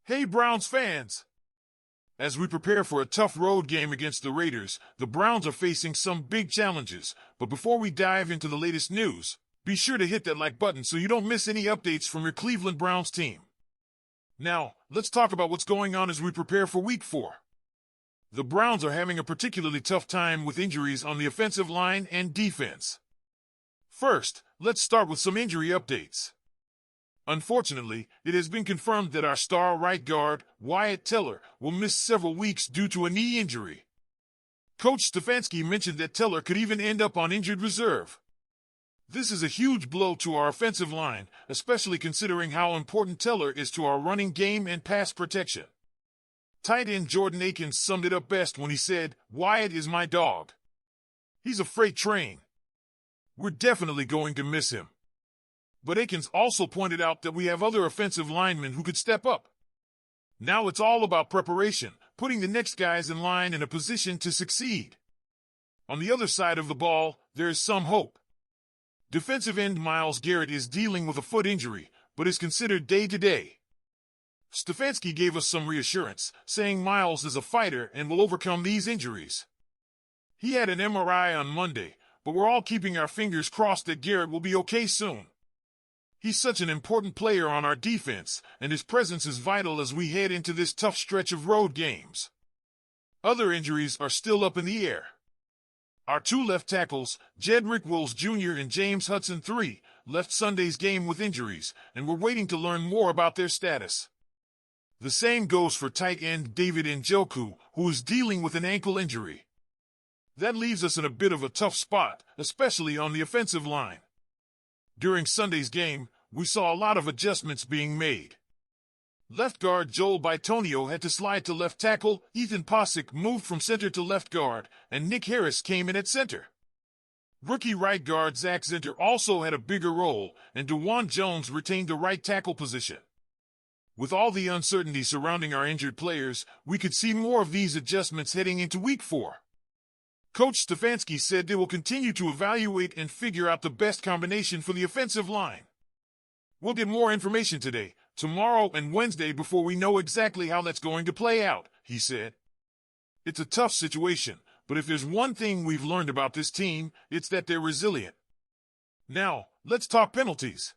Hey Browns fans! As we prepare for a tough road game against the Raiders, the Browns are facing some big challenges. But before we dive into the latest news, be sure to hit that like button so you don't miss any updates from your Cleveland Browns team. Now, let's talk about what's going on as we prepare for Week 4. The Browns are having a particularly tough time with injuries on the offensive line and defense. First, let's start with some injury updates. Unfortunately, it has been confirmed that our star right guard, Wyatt Teller, will miss several weeks due to a knee injury. Coach Stefanski mentioned that Teller could even end up on injured reserve. This is a huge blow to our offensive line, especially considering how important Teller is to our running game and pass protection. Tight end Jordan Akins summed it up best when he said, "Wyatt is my dog. He's a freight train. We're definitely going to miss him." But Akins also pointed out that we have other offensive linemen who could step up. Now it's all about preparation, putting the next guys in line in a position to succeed. On the other side of the ball, there is some hope. Defensive end Myles Garrett is dealing with a foot injury, but is considered day-to-day. Stefanski gave us some reassurance, saying Myles is a fighter and will overcome these injuries. He had an MRI on Monday, but we're all keeping our fingers crossed that Garrett will be okay soon. He's such an important player on our defense, and his presence is vital as we head into this tough stretch of road games. Other injuries are still up in the air. Our two left tackles, Jedrick Wills Jr. and James Hudson III, left Sunday's game with injuries, and we're waiting to learn more about their status. The same goes for tight end David Njoku, who is dealing with an ankle injury. That leaves us in a bit of a tough spot, especially on the offensive line. During Sunday's game, we saw a lot of adjustments being made. Left guard Joel Bitonio had to slide to left tackle, Ethan Posick moved from center to left guard, and Nick Harris came in at center. Rookie right guard Zach Zinter also had a bigger role, and DeJuan Jones retained the right tackle position. With all the uncertainty surrounding our injured players, we could see more of these adjustments heading into Week 4. Coach Stefanski said they will continue to evaluate and figure out the best combination for the offensive line. We'll get more information today, tomorrow, and Wednesday before we know exactly how that's going to play out, he said. It's a tough situation, but if there's one thing we've learned about this team, it's that they're resilient. Now, let's talk penalties.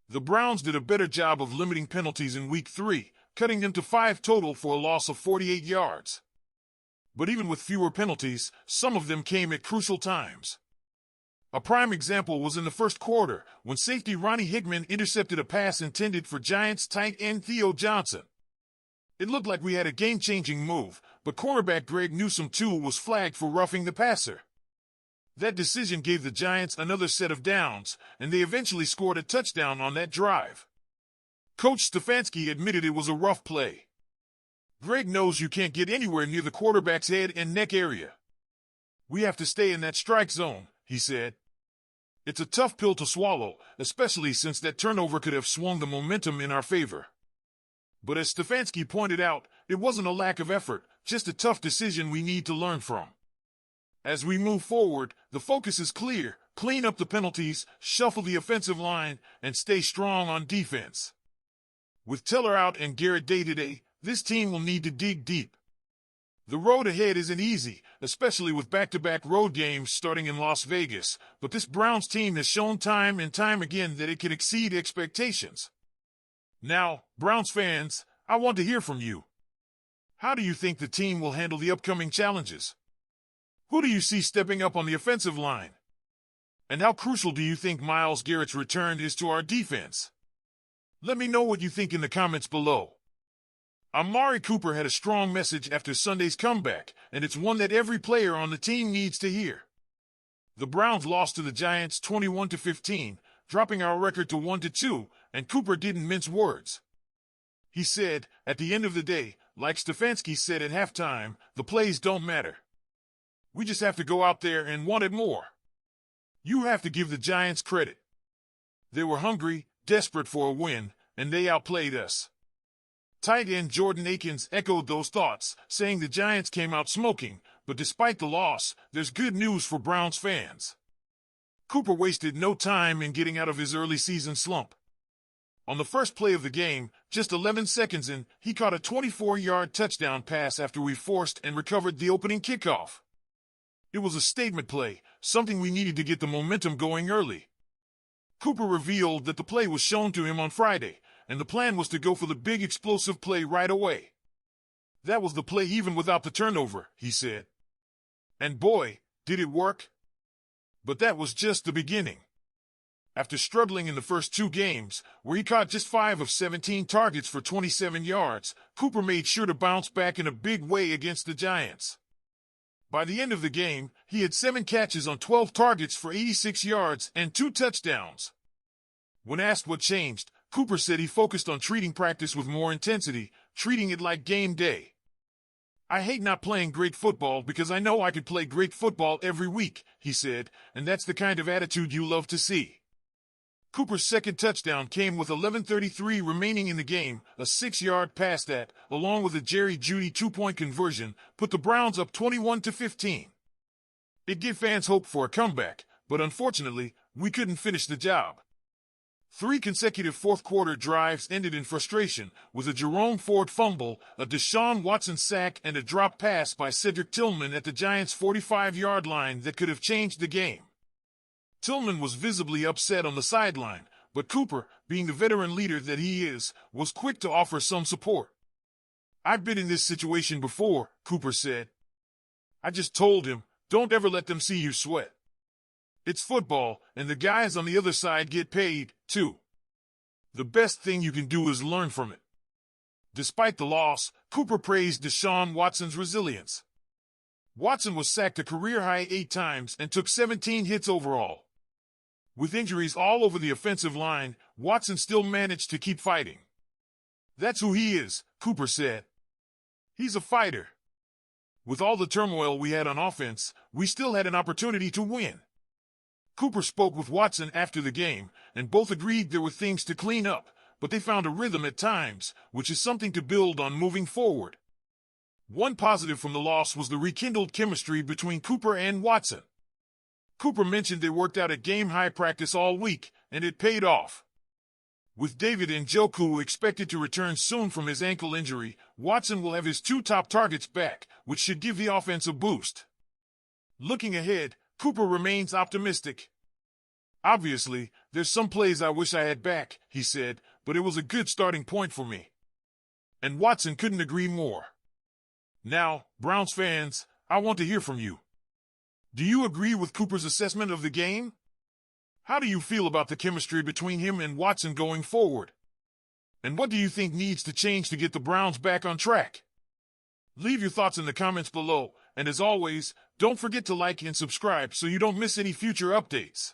The Browns did a better job of limiting penalties in Week 3, cutting them to 5 total for a loss of 48 yards. But even with fewer penalties, some of them came at crucial times. A prime example was in the first quarter, when safety Ronnie Hickman intercepted a pass intended for Giants tight end Theo Johnson. It looked like we had a game-changing move, but cornerback Greg Newsome too was flagged for roughing the passer. That decision gave the Giants another set of downs, and they eventually scored a touchdown on that drive. Coach Stefanski admitted it was a rough play. Greg knows you can't get anywhere near the quarterback's head and neck area. We have to stay in that strike zone, he said. It's a tough pill to swallow, especially since that turnover could have swung the momentum in our favor. But as Stefanski pointed out, it wasn't a lack of effort, just a tough decision we need to learn from. As we move forward, the focus is clear: clean up the penalties, shuffle the offensive line, and stay strong on defense. With Teller out and Garrett day-to-day, this team will need to dig deep. The road ahead isn't easy, especially with back-to-back road games starting in Las Vegas, but this Browns team has shown time and time again that it can exceed expectations. Now, Browns fans, I want to hear from you. How do you think the team will handle the upcoming challenges? Who do you see stepping up on the offensive line? And how crucial do you think Myles Garrett's return is to our defense? Let me know what you think in the comments below. Amari Cooper had a strong message after Sunday's comeback, and it's one that every player on the team needs to hear. The Browns lost to the Giants 21-15, dropping our record to 1-2, and Cooper didn't mince words. He said, "At the end of the day, like Stefanski said at halftime, the plays don't matter. We just have to go out there and want it more." You have to give the Giants credit. They were hungry, desperate for a win, and they outplayed us. Tight end Jordan Akins echoed those thoughts, saying the Giants came out smoking, but despite the loss, there's good news for Browns fans. Cooper wasted no time in getting out of his early season slump. On the first play of the game, just 11 seconds in, he caught a 24-yard touchdown pass after we forced and recovered the opening kickoff. It was a statement play, something we needed to get the momentum going early. Cooper revealed that the play was shown to him on Friday, and the plan was to go for the big explosive play right away. That was the play even without the turnover, he said. And boy, did it work. But that was just the beginning. After struggling in the first 2 games, where he caught just 5 of 17 targets for 27 yards, Cooper made sure to bounce back in a big way against the Giants. By the end of the game, he had 7 catches on 12 targets for 86 yards and 2 touchdowns. When asked what changed, Cooper said he focused on treating practice with more intensity, treating it like game day. I hate not playing great football because I know I could play great football every week, he said, and that's the kind of attitude you love to see. Cooper's second touchdown came with 11:33 remaining in the game, a 6-yard pass that, along with a Jerry Jeudy 2-point conversion, put the Browns up 21-15. It gave fans hope for a comeback, but unfortunately, we couldn't finish the job. 3 consecutive fourth-quarter drives ended in frustration, with a Jerome Ford fumble, a Deshaun Watson sack, and a drop pass by Cedric Tillman at the Giants' 45-yard line that could have changed the game. Tillman was visibly upset on the sideline, but Cooper, being the veteran leader that he is, was quick to offer some support. "I've been in this situation before," Cooper said. "I just told him, don't ever let them see you sweat. It's football, and the guys on the other side get paid, too. The best thing you can do is learn from it." Despite the loss, Cooper praised Deshaun Watson's resilience. Watson was sacked a career-high 8 times and took 17 hits overall. With injuries all over the offensive line, Watson still managed to keep fighting. "That's who he is," Cooper said. "He's a fighter. With all the turmoil we had on offense, we still had an opportunity to win." Cooper spoke with Watson after the game, and both agreed there were things to clean up, but they found a rhythm at times, which is something to build on moving forward. One positive from the loss was the rekindled chemistry between Cooper and Watson. Cooper mentioned they worked out at game-high practice all week, and it paid off. With David Njoku expected to return soon from his ankle injury, Watson will have his 2 top targets back, which should give the offense a boost. Looking ahead, Cooper remains optimistic. "Obviously, there's some plays I wish I had back," he said, "but it was a good starting point for me." And Watson couldn't agree more. Now, Browns fans, I want to hear from you. Do you agree with Cooper's assessment of the game? How do you feel about the chemistry between him and Watson going forward? And what do you think needs to change to get the Browns back on track? Leave your thoughts in the comments below, and as always, don't forget to like and subscribe so you don't miss any future updates.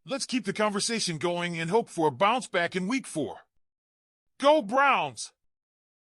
Let's keep the conversation going and hope for a bounce back in Week 4. Go Browns!